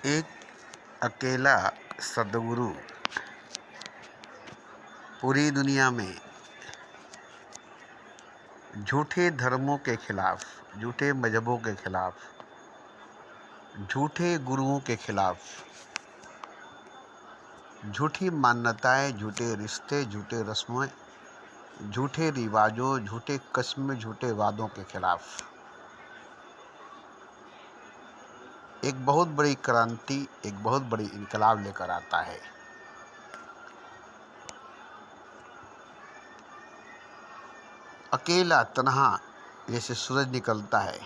एक अकेला सदगुरु पूरी दुनिया में झूठे धर्मों के खिलाफ, झूठे मजहबों के खिलाफ, झूठे गुरुओं के खिलाफ, झूठी मान्यताएं, झूठे रिश्ते, झूठे रस्में, झूठे रिवाजों, झूठे कस्में, झूठे वादों के खिलाफ एक बहुत बड़ी क्रांति, एक बहुत बड़ी इनकलाब लेकर आता है। अकेला तन्हा जैसे सूरज निकलता है,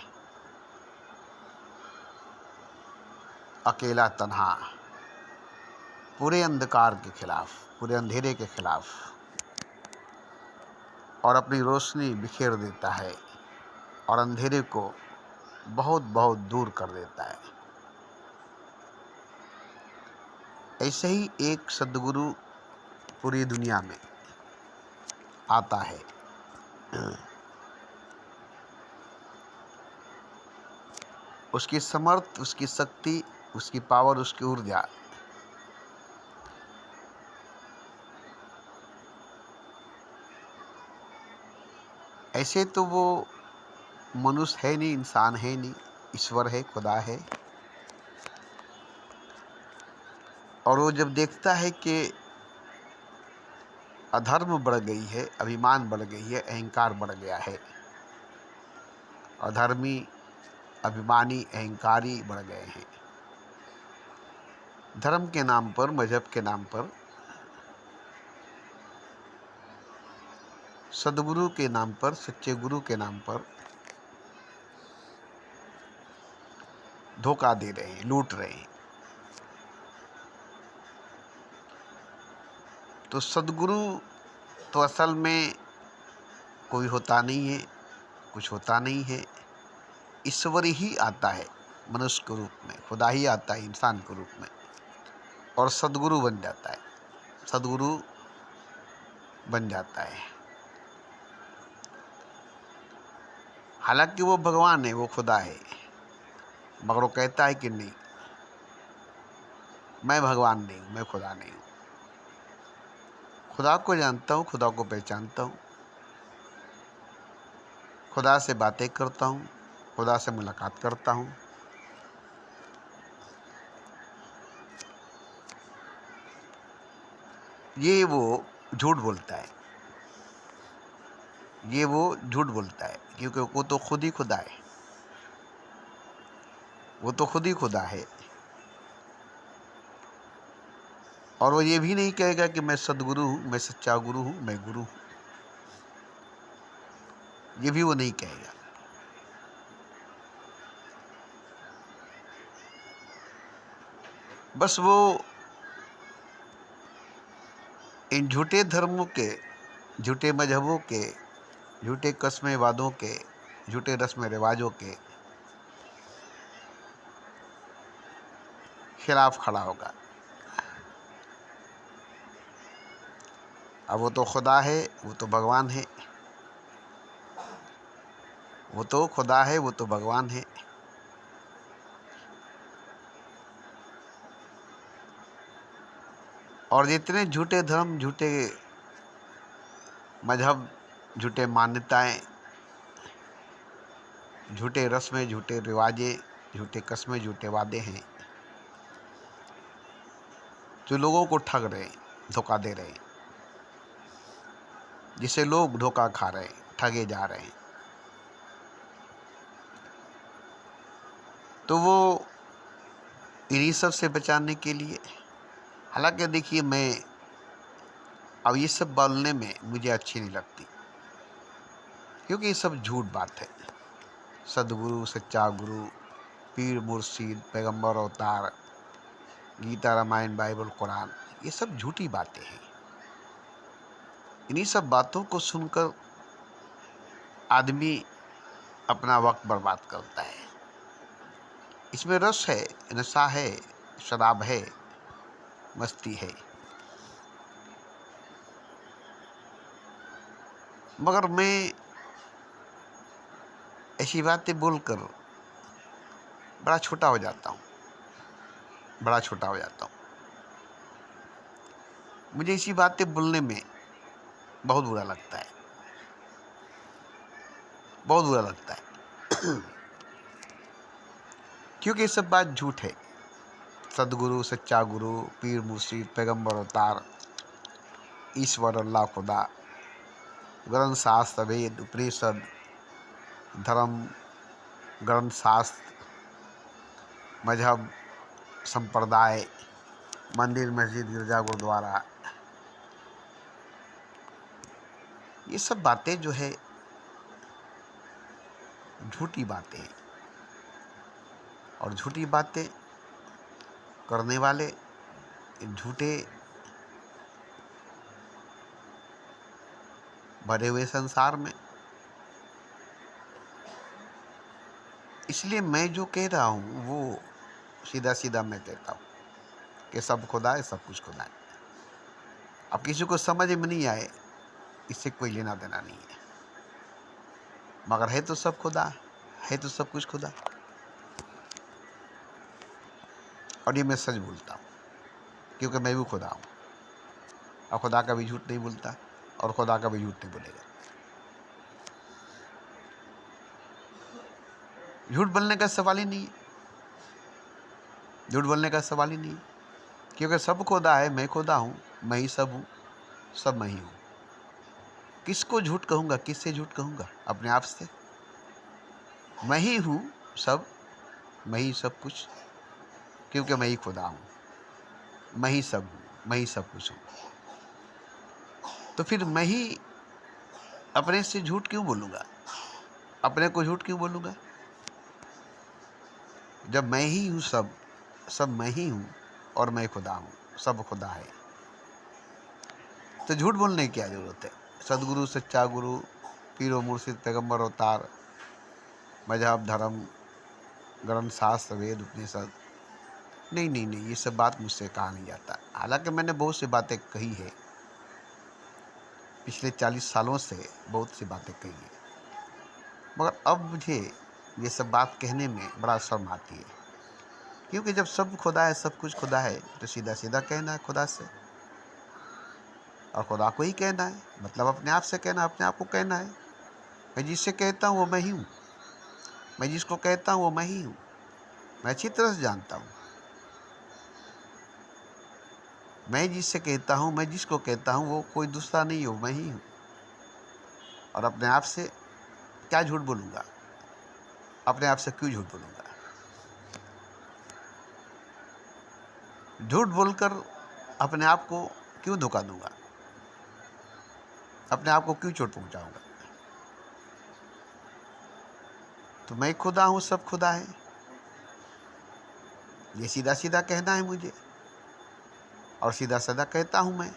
अकेला तन्हा पूरे अंधकार के खिलाफ, पूरे अंधेरे के खिलाफ और अपनी रोशनी बिखेर देता है और अंधेरे को बहुत बहुत दूर कर देता है। ऐसे ही एक सद्गुरु पूरी दुनिया में आता है। उसकी समर्थ, उसकी शक्ति, उसकी पावर, उसकी ऊर्जा ऐसे तो वो मनुष्य है नहीं, इंसान है नहीं, ईश्वर है, खुदा है। और वो जब देखता है कि अधर्म बढ़ गई है, अभिमान बढ़ गई है, अहंकार बढ़ गया है, अधर्मी, अभिमानी, अहंकारी बढ़ गए हैं, धर्म के नाम पर, मजहब के नाम पर, सदगुरु के नाम पर, सच्चे गुरु के नाम पर धोखा दे रहे हैं, लूट रहे हैं। तो सदगुरु तो असल में कोई होता नहीं है, कुछ होता नहीं है। ईश्वर ही आता है मनुष्य के रूप में, खुदा ही आता है इंसान के रूप में और सदगुरु बन जाता है, सदगुरु बन जाता है। हालांकि वो भगवान है, वो खुदा है, मगर वो कहता है कि नहीं, मैं भगवान नहीं हूँ, मैं खुदा नहीं हूँ। खुदा को जानता हूँ, खुदा को पहचानता हूँ, खुदा से बातें करता हूँ, खुदा से मुलाकात करता हूँ। ये वो झूठ बोलता है, ये वो झूठ बोलता है, क्योंकि वो तो खुद ही खुदा है, वो तो खुद ही खुदा है। और वो ये भी नहीं कहेगा कि मैं सदगुरु हूँ, मैं सच्चा गुरु हूँ, मैं गुरु हूँ, ये भी वो नहीं कहेगा। बस वो इन झूठे धर्मों के, झूठे मजहबों के, झूठे कस्में वादों के, झूठे रस्म रिवाजों के खिलाफ खड़ा होगा। अब वो तो खुदा है, वो तो भगवान है, वो तो खुदा है, वो तो भगवान है। और जितने झूठे धर्म, झूठे मजहब, झूठे मान्यताएं, झूठे रस्में, झूठे रिवाजे, झूठे कस्में, झूठे वादे हैं, जो लोगों को ठग रहे हैं, धोखा दे रहे हैं, जिसे लोग धोखा खा रहे हैं, ठगे जा रहे हैं, तो वो इन्हीं सब से बचाने के लिए, हालांकि देखिए, मैं अब ये सब बोलने में मुझे अच्छी नहीं लगती, क्योंकि ये सब झूठ बात है। सदगुरु, सच्चा गुरु, पीर मुर्शिद, पैगंबर अवतार, गीता, रामायण, बाइबल, कुरान, ये सब झूठी बातें हैं। इन्हीं सब बातों को सुनकर आदमी अपना वक्त बर्बाद करता है। इसमें रस है, नशा है, शराब है, मस्ती है, मगर मैं ऐसी बातें बोलकर बड़ा छोटा हो जाता हूँ। बड़ा छोटा हो जाता हूँ। मुझे इसी बातें बोलने में बहुत बुरा लगता है, बहुत बुरा लगता है क्योंकि ये सब बात झूठ है। सदगुरु, सच्चा गुरु, पीर, मुर्शिद, पैगंबर, अवतार, ईश्वर, अल्लाह, खुदा, ग्रंथ, शास्त्र, वेद, उपनिषद, धर्म, ग्रंथ, शास्त्र, मजहब, संप्रदाय, मंदिर, मस्जिद, गिरजा, गुरुद्वारा, ये सब बातें जो है झूठी बातें हैं। और झूठी बातें करने वाले झूठे भरे हुए संसार में, इसलिए मैं जो कह रहा हूँ वो सीधा सीधा मैं कहता हूँ कि सब खुदा है, सब कुछ खुदा है। अब किसी को समझ में नहीं आए, इससे कोई लेना देना नहीं है, मगर है तो सब खुदा, है तो सब कुछ खुदा। और ये मैं सच बोलता हूँ क्योंकि मैं भी खुदा हूँ, और खुदा का भी झूठ नहीं बोलता, और खुदा का भी झूठ नहीं बोलेगा। झूठ बोलने का सवाल ही नहीं है, झूठ बोलने का सवाल ही नहीं है, क्योंकि सब खुदा है, मैं खुदा हूँ, मैं ही सब हूँ, सब मैं ही हूँ। किसको झूठ कहूँगा, किससे झूठ कहूँगा? अपने आप से। मैं ही हूँ सब, मैं ही सब कुछ, क्योंकि मैं ही खुदा हूँ, मैं ही सब हूँ, मैं ही सब कुछ हूँ। तो फिर मैं ही अपने से झूठ क्यों बोलूँगा, अपने को झूठ क्यों बोलूँगा? जब मैं ही हूँ सब, सब मैं ही हूँ, और मैं खुदा हूँ, सब खुदा है, तो झूठ बोलने की क्या जरूरत है? सदगुरु, सच्चा गुरु, पीरो, मुर्शिद, पैगंबर, अवतार, मजहब, धर्म, ग्रंथ, शास्त्र, वेद, उपनिषद, नहीं नहीं नहीं, ये सब बात मुझसे कहा नहीं जाता। हालांकि मैंने बहुत सी बातें कही है, पिछले 40 सालों से बहुत सी बातें कही है, मगर अब मुझे ये सब बात कहने में बड़ा शर्म आती है, क्योंकि जब सब खुदा है, सब कुछ खुदा है, तो सीधा सीधा कहना है खुदा से, और खुदा को ही कहना है, मतलब अपने आप से कहना, अपने आप को कहना है। मैं जिससे कहता हूँ वो मैं ही हूँ, मैं जिसको कहता हूँ वो मैं ही हूँ, मैं अच्छी तरह से जानता हूँ। मैं जिससे कहता हूँ, मैं जिसको कहता हूँ वो कोई दूसरा नहीं हो, मैं ही हूँ। और अपने आप से क्या झूठ बोलूँगा, अपने आप से क्यों झूठ बोलूँगा? झूठ बोलकर अपने आप को क्यों धोखा दूंगा, अपने आप को क्यों चोट पहुँचाऊँगा? तो मैं खुदा हूँ, सब खुदा है, ये सीधा सीधा कहना है मुझे, और सीधा साधा कहता हूँ मैं।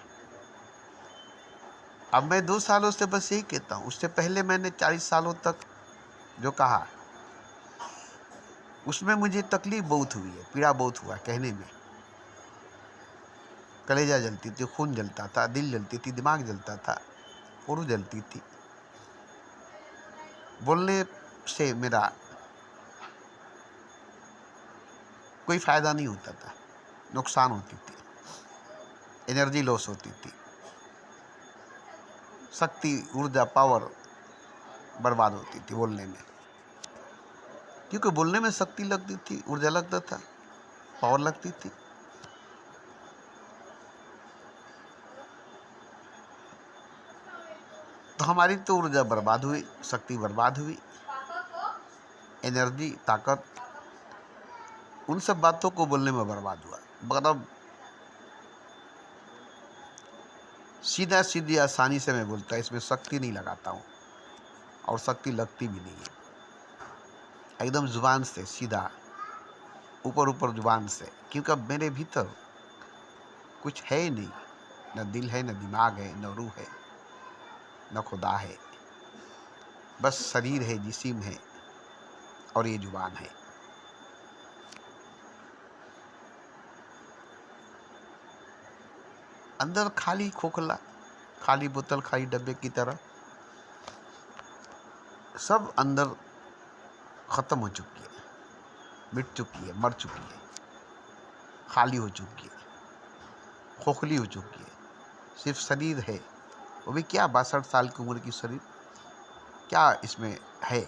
अब मैं 2 सालों से बस यही कहता हूँ, उससे पहले मैंने 40 सालों तक जो कहा उसमें मुझे तकलीफ बहुत हुई है, पीड़ा बहुत हुआ कहने में। कलेजा जलती थी, खून जलता था, दिल जलती थी, दिमाग जलता था, रूह जलती थी। बोलने से मेरा कोई फायदा नहीं होता था, नुकसान होती थी, एनर्जी लॉस होती थी, शक्ति, ऊर्जा, पावर बर्बाद होती थी बोलने में, क्योंकि बोलने में शक्ति लगती थी, ऊर्जा लगता था, पावर लगती थी। तो हमारी तो ऊर्जा बर्बाद हुई, शक्ति बर्बाद हुई, एनर्जी, ताकत, उन सब बातों को बोलने में बर्बाद हुआ। मतलब सीधा सीधी आसानी से मैं बोलता, इसमें शक्ति नहीं लगाता हूँ, और शक्ति लगती भी नहीं है, एकदम जुबान से सीधा, ऊपर ऊपर जुबान से, क्योंकि अब मेरे भीतर कुछ है ही नहीं, न दिल है, न दिमाग है, न रूह है, न खुदा है, बस शरीर है, जिस्म है, और ये जुबान है। अंदर खाली खोखला, खाली बोतल, खाली डब्बे की तरह सब अंदर खत्म हो चुकी है, मिट चुकी है, मर चुकी है, खाली हो चुकी है, खोखली हो चुकी है। सिर्फ शरीर है, वो भी क्या 62 साल की उम्र की शरीर, क्या इसमें है।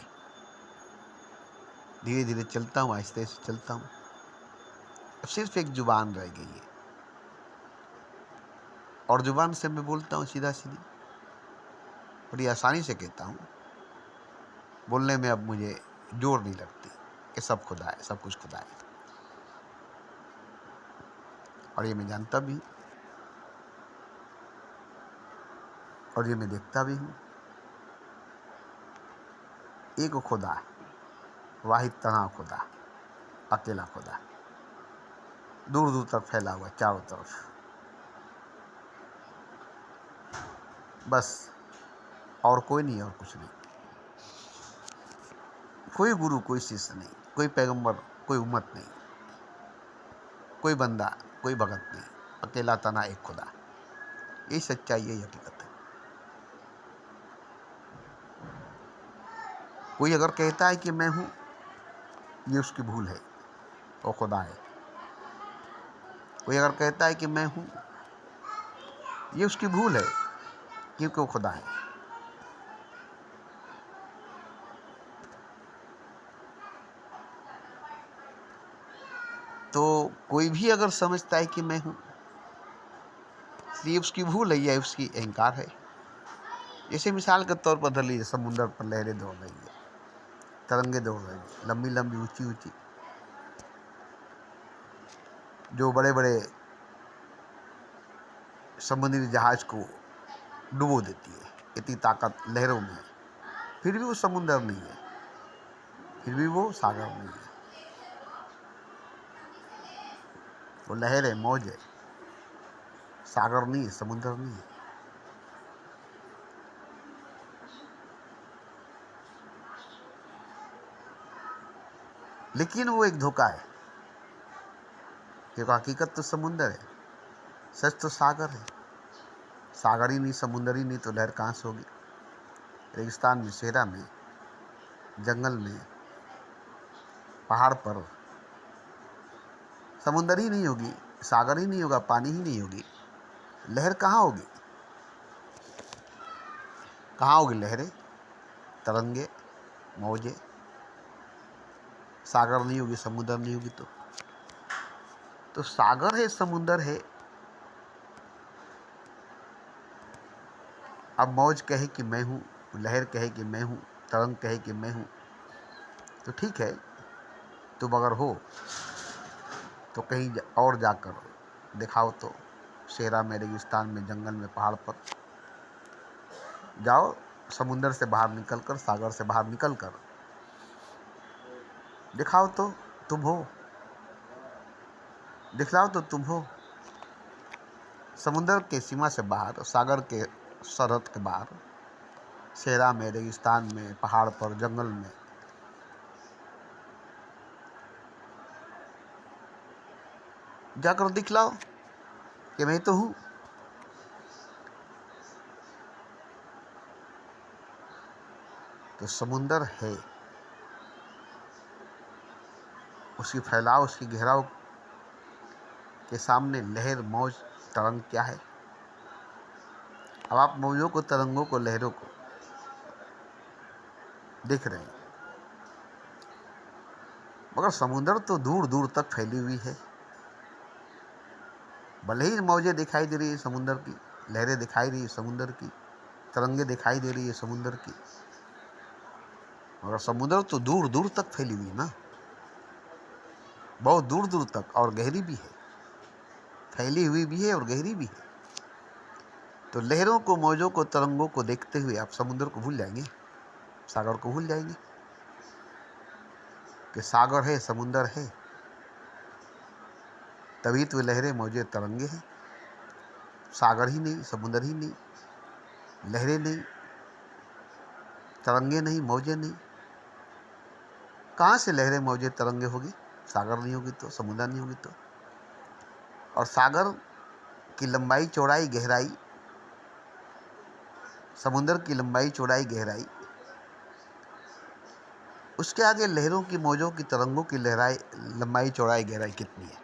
धीरे धीरे चलता हूँ, आहिस्ते से चलता हूँ। अब सिर्फ एक जुबान रह गई है, और जुबान से मैं बोलता हूँ सीधा सीधी, बड़ी आसानी से कहता हूँ। बोलने में अब मुझे जोर नहीं लगती कि सब खुदा है, सब कुछ खुदा है। और ये मैं जानता भी हूँ, और ये मैं देखता भी हूँ। एक खुदा, वाहिद तन्हा खुदा, अकेला खुदा, दूर दूर तक फैला हुआ चारों तरफ, बस। और कोई नहीं, और कुछ नहीं। कोई गुरु, कोई शिष्य नहीं, कोई पैगंबर, कोई उम्मत नहीं, कोई बंदा, कोई भगत नहीं, अकेला तना एक खुदा। यही सच्चाई, यही हकीकत है। कोई अगर कहता है कि मैं हूं, ये उसकी भूल है, वो खुदा है। कोई अगर कहता है कि मैं हूं, ये उसकी भूल है, क्योंकि वो खुदा है। तो कोई भी अगर समझता है कि मैं हूं, ये उसकी भूल है या उसकी अहंकार है। जैसे मिसाल के तौर पर धर लीजिए, समुद्र पर लहरें दौड़ रही है, तरंगे दौड़ रही है, लंबी लंबी, ऊंची ऊंची, जो बड़े बड़े समुद्री जहाज को डुबो देती है। इतनी ताकत लहरों में है, फिर भी वो समुद्र नहीं है, फिर भी वो सागर नहीं है। वो लहर है, मौज है, सागर नहीं है, समुद्र नहीं है। लेकिन वो एक धोखा है, क्योंकि हकीकत तो समुद्र है, सच तो सागर है। सागर ही नहीं, समुद्र ही नहीं, तो लहर कहाँ से होगी। रेगिस्तान में, सेहरा में, जंगल में, पहाड़ पर समुद्र ही नहीं होगी, सागर ही नहीं होगा, पानी ही नहीं होगी, लहर कहाँ होगी। कहाँ होगी लहरें, तरंगे, मौजें। सागर नहीं होगी, समुद्र नहीं होगी, तो सागर है, समुद्र है। अब मौज कहे कि मैं हूँ, लहर कहे कि मैं हूँ, तरंग कहे कि मैं हूँ, तो ठीक है। तुम अगर हो तो कहीं और जाकर दिखाओ तो। सेहरा में, रेगिस्तान में, जंगल में, पहाड़ पर जाओ, समुद्र से बाहर निकलकर, सागर से बाहर निकलकर दिखाओ तो तुम हो, दिखलाओ तो तुम हो। समुद्र के सीमा से बाहर, सागर के सरहद के बाहर, सेहरा में, रेगिस्तान में, पहाड़ पर, जंगल में जाकर दिखलाओ कि मैं तो हूँ। तो समुंदर है, उसकी फैलाव, उसकी गहराव के सामने लहर, मौज, तरंग क्या है। अब आप मौजों को, तरंगों को, लहरों को देख रहे हैं, मगर समुद्र तो दूर दूर तक फैली हुई है। भले ही मौजें दिखाई दे रही है समुद्र की, लहरें दिखाई रही है समुद्र की, तरंगे दिखाई दे रही है समुद्र की, मगर समुद्र तो दूर दूर तक फैली हुई है ना, बहुत दूर दूर तक, और गहरी भी है, फैली हुई भी है और गहरी भी है। तो लहरों को, मौजों को, तरंगों को देखते हुए आप समुद्र को भूल जाएंगे, सागर को भूल जाएंगे कि सागर है, समुद्र है, तभी तो लहरें, मौजें, तरंगे हैं। सागर ही नहीं, समुद्र ही नहीं, लहरें नहीं, तरंगे नहीं, मौजें नहीं, कहाँ से लहरें, मौजें, तरंगे होगी। सागर नहीं होगी तो, समुद्र नहीं होगी तो। और सागर की लंबाई, चौड़ाई, गहराई, समुद्र की लंबाई, चौड़ाई, गहराई, उसके आगे लहरों की, मौजों की, तरंगों की लहराई, लंबाई, चौड़ाई, गहराई कितनी है।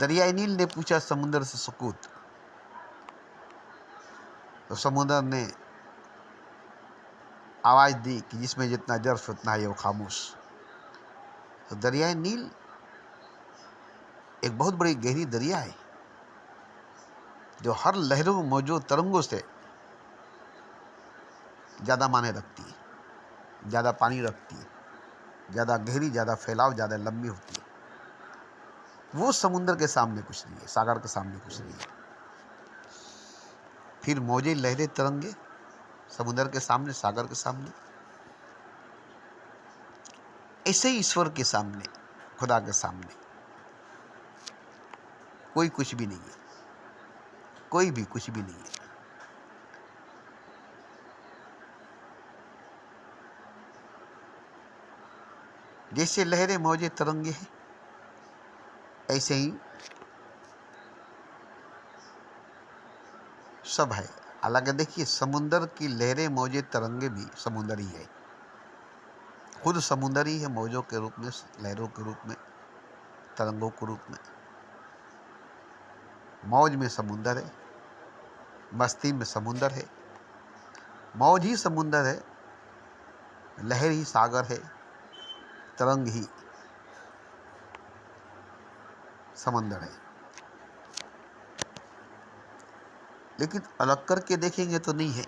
दरियाई नील ने पूछा समुद्र से सुकूत, तो समुद्र ने आवाज दी कि जिसमें जितना जर्फ उतना है वो खामोश। तो दरियाई नील एक बहुत बड़ी गहरी दरिया है जो हर लहरों में मौजूद तरंगों से ज़्यादा माने रखती है, ज़्यादा पानी रखती है, ज़्यादा गहरी, ज़्यादा फैलाव, ज़्यादा लंबी होती है। वो समुद्र के सामने कुछ नहीं है, सागर के सामने कुछ नहीं है। फिर मौजें, लहरें, तरंगे समुद्र के सामने, सागर के सामने। ऐसे ही ईश्वर के सामने, खुदा के सामने कोई कुछ भी नहीं है, कोई भी कुछ भी नहीं है। जैसे लहरें, मौजें, तरंगे हैं, ऐसे ही सब है। हालांकि देखिए, समुद्र की लहरें, मौजें, तरंगे भी समुद्र ही है, खुद समुद्र ही है, मौजों के रूप में, लहरों के रूप में, तरंगों के रूप में। मौज में समुद्र है, मस्ती में समुद्र है, मौज ही समुद्र है, लहर ही सागर है, तरंग ही समंदर है। लेकिन अलग करके देखेंगे तो नहीं है,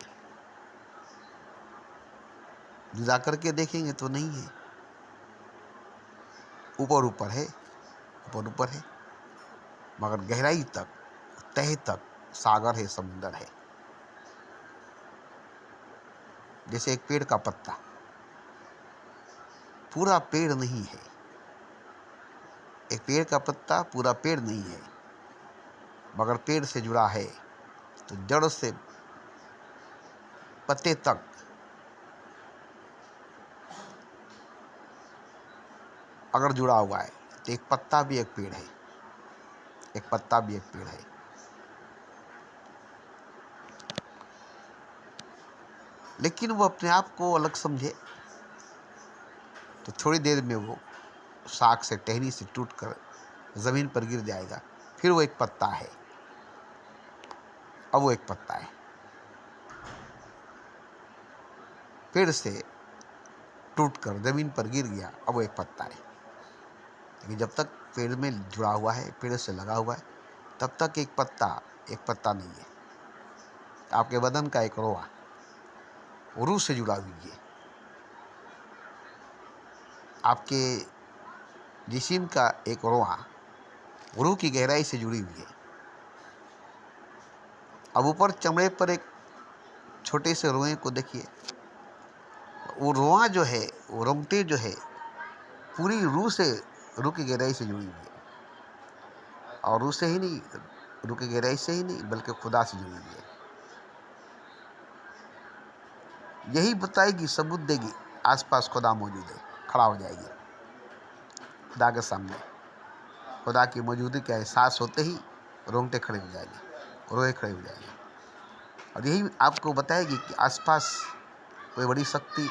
जुदा करके देखेंगे तो नहीं है। ऊपर ऊपर है, ऊपर ऊपर है, मगर गहराई तक, तह तक सागर है, समुंदर है। जैसे एक पेड़ का पत्ता, पूरा पेड़ नहीं है। एक पेड़ का पत्ता पूरा पेड़ नहीं है, मगर पेड़ से जुड़ा है, तो जड़ से पत्ते तक अगर जुड़ा हुआ है, तो एक पत्ता भी एक पेड़ है, एक पत्ता भी एक पेड़ है। लेकिन वो अपने आप को अलग समझे तो थोड़ी देर में वो शाख से, टहनी से टूटकर जमीन पर गिर जाएगा। फिर वो एक पत्ता है, अब वो एक पत्ता है। पेड़ से टूटकर जमीन पर गिर गया, अब वो एक पत्ता है। लेकिन जब तक पेड़ में जुड़ा हुआ है, पेड़ से लगा हुआ है, तब तक एक पत्ता नहीं है। आपके बदन का एक रोआ रूह से जुड़ा हुई है, आपके जिस्म का एक रोआ रूह की गहराई से जुड़ी हुई है। अब ऊपर चमड़े पर एक छोटे से रोए को देखिए, वो रोआ जो है, वो रोंगटे जो है, पूरी रूह से, रूह की गहराई से जुड़ी हुई है। और रूह से ही नहीं, रूह की गहराई से ही नहीं, बल्कि खुदा से जुड़ी हुई है। यही बताएगी, सबूत देगी, आसपास खुदा मौजूद है। खड़ा हो जाएगी खुदा के सामने। खुदा की मौजूदगी का एहसास होते ही रोंगटे खड़े हो जाएंगे, रोए खड़े हो जाएंगे। और यही आपको बताएगी कि आसपास कोई बड़ी शक्ति,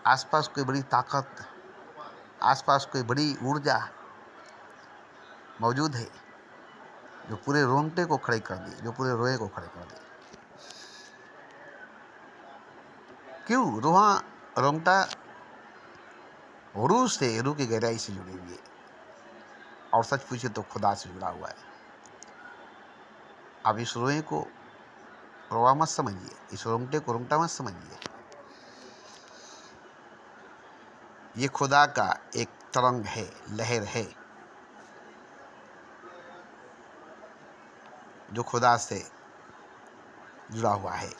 आसपास कोई बड़ी ताकत, आसपास कोई बड़ी ऊर्जा मौजूद है, जो पूरे रोंगटे को खड़े कर दे, जो पूरे रोए को खड़े कर दे। क्यों? रोहा, रोंगटा रूह से, रूह की गहराई से जुड़ी हुई है, और सच पूछे तो खुदा से जुड़ा हुआ है। अब इस रोए को रोआ मत समझिए, इस रोंगटे को रोंगटा मत समझिए। ये खुदा का एक तरंग है, लहर है, जो खुदा से जुड़ा हुआ है।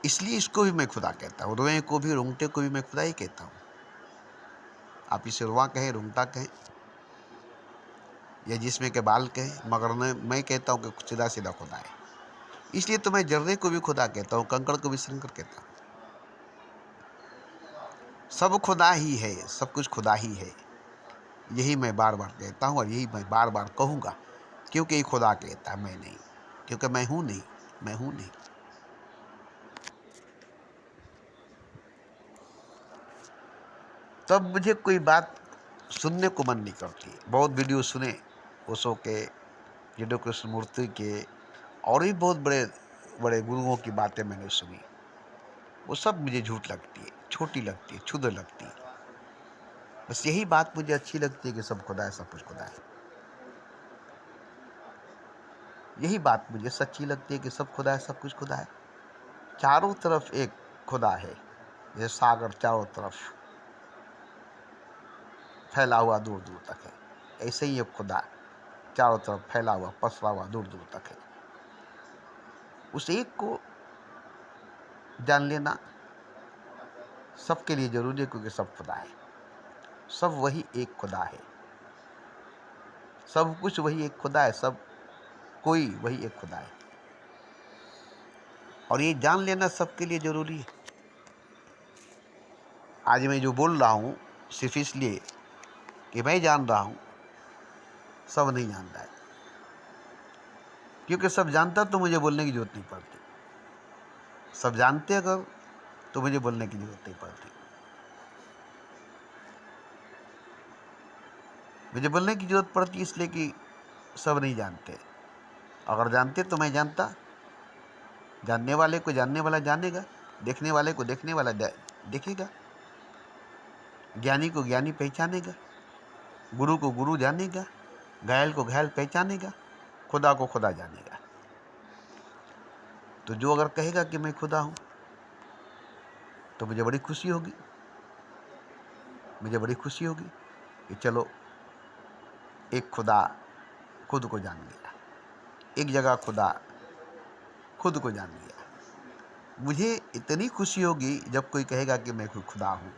इसलिए इसको भी मैं खुदा कहता हूँ, रोए को भी, रोंगटे को भी मैं खुदा ही कहता हूँ। आप इसे रोआ कहें, रोंगटा कहें, या जिसमें के बाल कहें, मगर मैं कहता हूँ कि सीधा सीधा खुदा है। इसलिए तो मैं जर्रे को भी खुदा कहता हूँ, कंकड़ को भी शंकर कहता हूँ। सब खुदा ही है, सब कुछ खुदा ही है। यही मैं बार बार कहता हूँ, और यही मैं बार बार कहूँगा, क्योंकि ये खुदा कहता है, मैं नहीं, क्योंकि मैं हूँ नहीं, मैं हूँ नहीं। तब मुझे कोई बात सुनने को मन नहीं करती। बहुत वीडियो सुने ओशो के, जडो कृष्णमूर्ति के, और भी बहुत बड़े बड़े गुरुओं की बातें मैंने सुनी। वो सब मुझे झूठ लगती है, छोटी लगती है, क्षुद्र लगती है। बस यही बात मुझे अच्छी लगती है कि सब खुदा है, सब कुछ खुदा है। यही बात मुझे सच्ची लगती है कि सब खुदा है, सब कुछ खुदा है। चारों तरफ एक खुदा है, जैसे सागर चारों तरफ फैला हुआ दूर दूर तक है, ऐसे ही एक खुदा चारों तरफ फैला हुआ, पसरा हुआ, दूर दूर तक है। उस एक को जान लेना सबके लिए जरूरी है, क्योंकि सब खुदा है। सब वही एक खुदा है, सब कुछ वही एक खुदा है, सब कोई वही एक खुदा है। और ये जान लेना सबके लिए जरूरी है। आज मैं जो बोल रहा हूँ सिर्फ इसलिए कि मैं जान रहा हूँ, सब नहीं जानता है। क्योंकि सब जानता तो मुझे बोलने की जरूरत नहीं पड़ती। सब जानते अगर तो मुझे बोलने की जरूरत नहीं पड़ती। मुझे बोलने की जरूरत पड़ती इसलिए कि सब नहीं जानते। अगर जानते तो मैं जानता। जानने वाले को जानने वाला जानेगा, देखने वाले को देखने वाला देखेगा, ज्ञानी को ज्ञानी पहचानेगा, गुरु को गुरु जानेगा, घायल को घायल पहचानेगा, खुदा को खुदा जानेगा। तो जो अगर कहेगा कि मैं खुदा हूँ तो मुझे बड़ी खुशी होगी। मुझे बड़ी खुशी होगी कि चलो एक खुदा खुद को जान गया, एक जगह खुदा खुद को जान गया। मुझे इतनी खुशी होगी जब कोई कहेगा कि मैं कोई खुदा हूँ,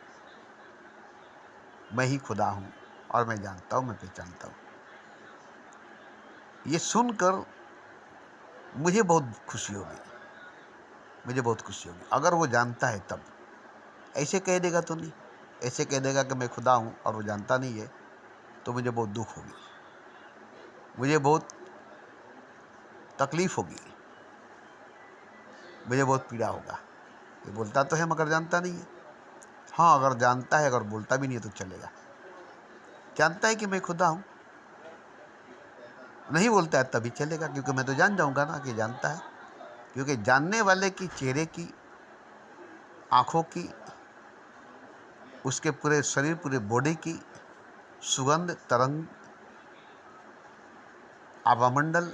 मैं ही खुदा हूँ और मैं जानता हूँ, मैं पहचानता हूँ। ये सुनकर मुझे बहुत खुशी होगी, मुझे बहुत खुशी होगी। अगर वो जानता है तब। ऐसे कह देगा तो नहीं। ऐसे कह देगा कि मैं खुदा हूँ और वो जानता नहीं है तो मुझे बहुत दुख होगी, मुझे बहुत तकलीफ होगी, मुझे बहुत पीड़ा होगा। ये बोलता तो है मगर जानता नहीं है। हाँ, अगर जानता है, अगर बोलता भी नहीं है तो चलेगा। जानता है कि मैं खुदा हूँ, नहीं बोलता है तभी चलेगा, क्योंकि मैं तो जान जाऊँगा ना कि जानता है। क्योंकि जानने वाले की चेहरे की, आँखों की, उसके पूरे शरीर, पूरे बॉडी की सुगंध, तरंग, आवामंडल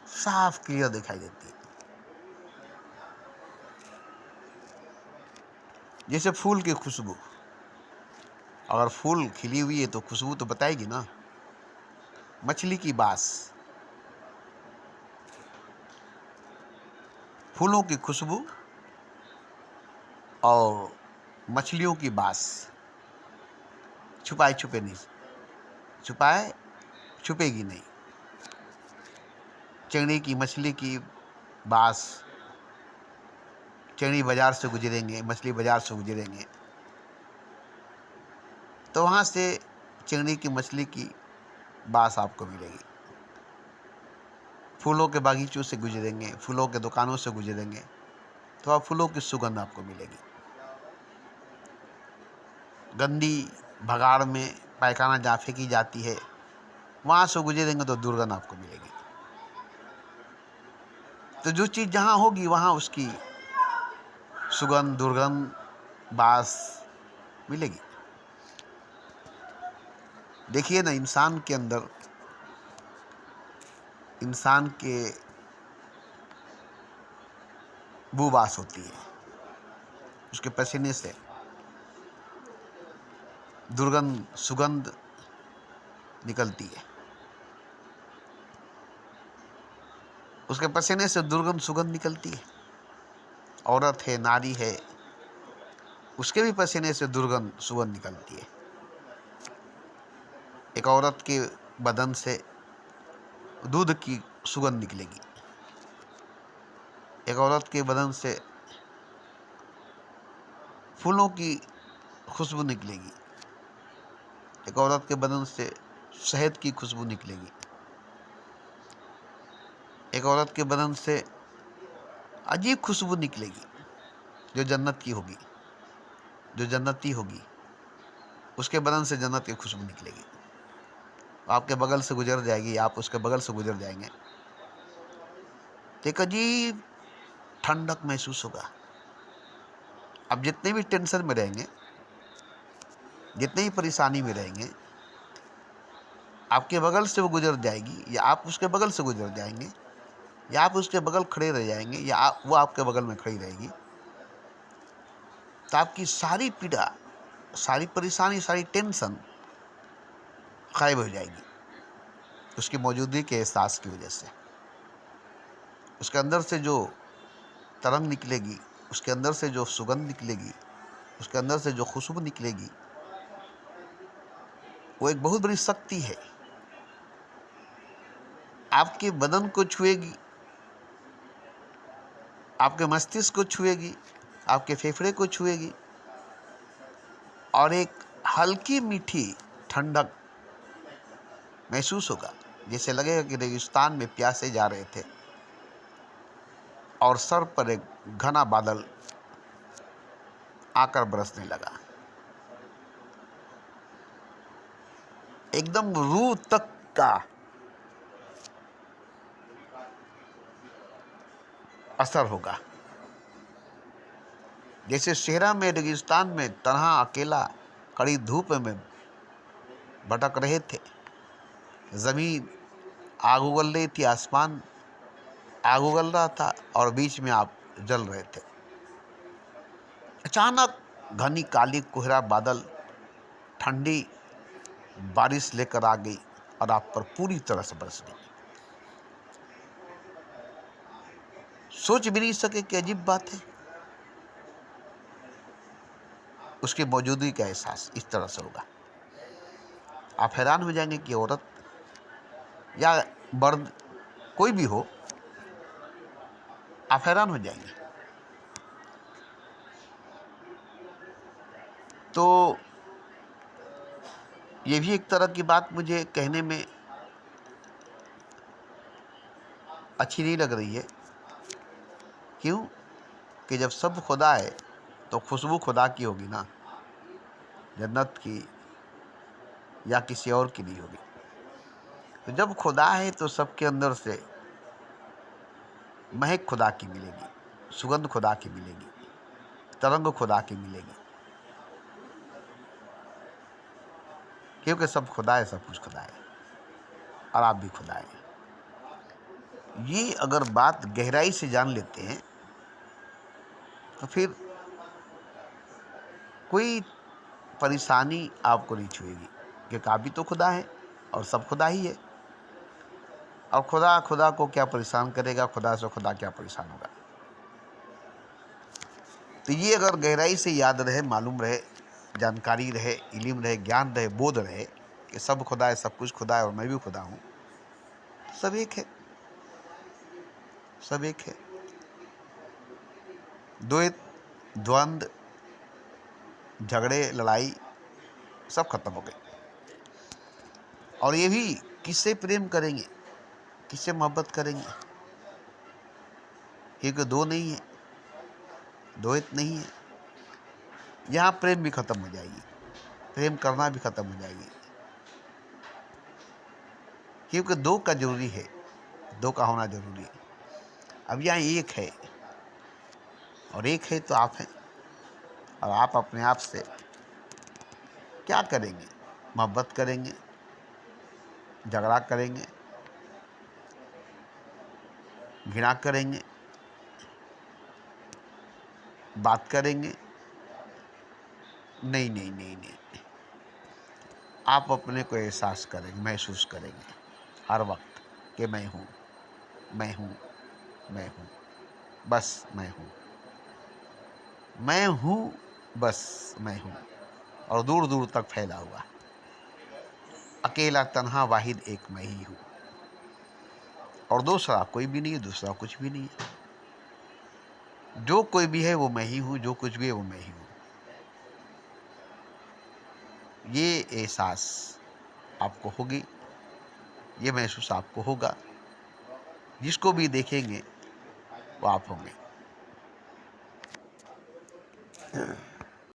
साफ क्लियर दिखाई देती है। जैसे फूल की खुशबू, अगर फूल खिली हुई है तो खुशबू तो बताएगी ना। मछली की बास, फूलों की खुशबू और मछलियों की बास छुपाए छुपे नहीं, छुपाए छुपेगी नहीं। चिंगड़ी की, मछली की बास, चिंगड़ी बाजार से गुजरेंगे, मछली बाजार से गुजरेंगे तो वहाँ से चिंगड़ी की, मछली की बास आपको मिलेगी। फूलों के बागीचों से गुजरेंगे, फूलों के दुकानों से गुजरेंगे तो आप फूलों की सुगंध आपको मिलेगी। गंदी भगाड़ में पायखाना जहाँ फेंकी जाती है वहाँ से गुजरेंगे तो दुर्गंध आपको मिलेगी। तो जो चीज़ जहाँ होगी वहाँ उसकी सुगंध, दुर्गंध, बास मिलेगी। देखिए ना, इंसान के अंदर, इंसान के बू बास होती है, उसके पसीने से दुर्गंध, सुगंध निकलती है। उसके पसीने से दुर्गंध, सुगंध निकलती है। औरत है, नारी है, उसके भी पसीने से दुर्गंध, सुगंध निकलती है। एक औरत के बदन से दूध की सुगंध निकलेगी, एक औरत के बदन से फूलों की खुशबू निकलेगी, एक औरत के बदन से शहद की खुशबू निकलेगी, एक औरत के बदन से अजीब खुशबू निकलेगी जो जन्नत की होगी, जो जन्नती होगी। उसके बदन से जन्नत की खुशबू निकलेगी, आपके बगल से गुजर जाएगी, आप उसके बगल से गुजर जाएंगे, एक अजीब ठंडक महसूस होगा। अब जितने भी टेंशन में रहेंगे, जितनी ही परेशानी में रहेंगे, आपके बगल से वो गुजर जाएगी, या आप उसके बगल से गुजर जाएंगे, या आप उसके बगल खड़े रह जाएंगे, या वो आपके बगल में खड़ी रहेगी, तो आपकी सारी पीड़ा, सारी परेशानी, सारी टेंशन गायब हो जाएगी उसकी मौजूदगी के एहसास की वजह से। उसके अंदर से जो तरंग निकलेगी, उसके अंदर से जो सुगंध निकलेगी, उसके अंदर से जो खुशबू निकलेगी, वो एक बहुत बड़ी शक्ति है। आपके बदन को छुएगी, आपके मस्तिष्क को छुएगी, आपके फेफड़े को छुएगी, और एक हल्की मीठी ठंडक महसूस होगा। जैसे लगेगा कि रेगिस्तान में प्यासे जा रहे थे और सर पर एक घना बादल आकर बरसने लगा। एकदम रूह तक का असर होगा। जैसे सेहरा में रेगिस्तान में तन्हा अकेला कड़ी धूप में भटक रहे थे, जमीन आग उगल रही थी, आसमान आग उगल रहा था, और बीच में आप जल रहे थे। अचानक घनी काली कोहरा बादल ठंडी बारिश लेकर आ गई और आप पर पूरी तरह से बरस गई। सोच भी नहीं सके कि अजीब बात है, उसकी मौजूदगी का एहसास इस तरह से होगा। आप हैरान हो जाएंगे कि औरत या मर्द कोई भी हो, आप हैरान हो जाएंगे। तो ये भी एक तरह की बात मुझे कहने में अच्छी नहीं लग रही है। क्यों? कि जब सब खुदा है तो खुशबू खुदा की होगी ना, जन्नत की या किसी और की नहीं होगी। तो जब खुदा है तो सबके अंदर से महक खुदा की मिलेगी, सुगंध खुदा की मिलेगी, तरंग खुदा की मिलेगी, क्योंकि सब खुदा है, सब कुछ खुदा है, और आप भी खुदा है। ये अगर बात गहराई से जान लेते हैं तो फिर कोई परेशानी आपको नहीं छुएगी, क्योंकि आप भी तो खुदा है और सब खुदा ही है। और खुदा खुदा को क्या परेशान करेगा, खुदा से खुदा क्या परेशान होगा। तो ये अगर गहराई से याद रहे, मालूम रहे, जानकारी रहे, इल्म रहे, ज्ञान रहे, बोध रहे कि सब खुदा है, सब कुछ खुदा है और मैं भी खुदा हूँ, सब एक है, सब एक है। द्वैत, द्वंद्व, झगड़े, लड़ाई सब खत्म हो गए। और ये भी किससे प्रेम करेंगे, किससे मोहब्बत करेंगे, क्योंकि दो नहीं है, द्वैत नहीं है। यहाँ प्रेम भी खत्म हो जाएगी, प्रेम करना भी खत्म हो जाएगी, क्योंकि दो का जरूरी है, दो का होना जरूरी है। अब यहाँ एक है, और एक है तो आप हैं, और आप अपने आप से क्या करेंगे? मोहब्बत करेंगे, झगड़ा करेंगे, घृणा करेंगे, बात करेंगे? नहीं नहीं नहीं नहीं, आप अपने को एहसास करेंगे, महसूस करेंगे हर वक्त कि मैं हूँ, मैं हूँ, मैं हूँ, बस मैं हूँ, मैं हूँ, बस मैं हूँ, और दूर दूर तक फैला हुआ अकेला तन्हा वाहिद एक मैं ही हूँ, और दूसरा कोई भी नहीं है, दूसरा कुछ भी नहीं है। जो कोई भी है वो मैं ही हूँ, जो कुछ भी है वो मैं ही हूँ। ये एहसास आपको होगी, ये महसूस आपको होगा। जिसको भी देखेंगे वो आप होंगे।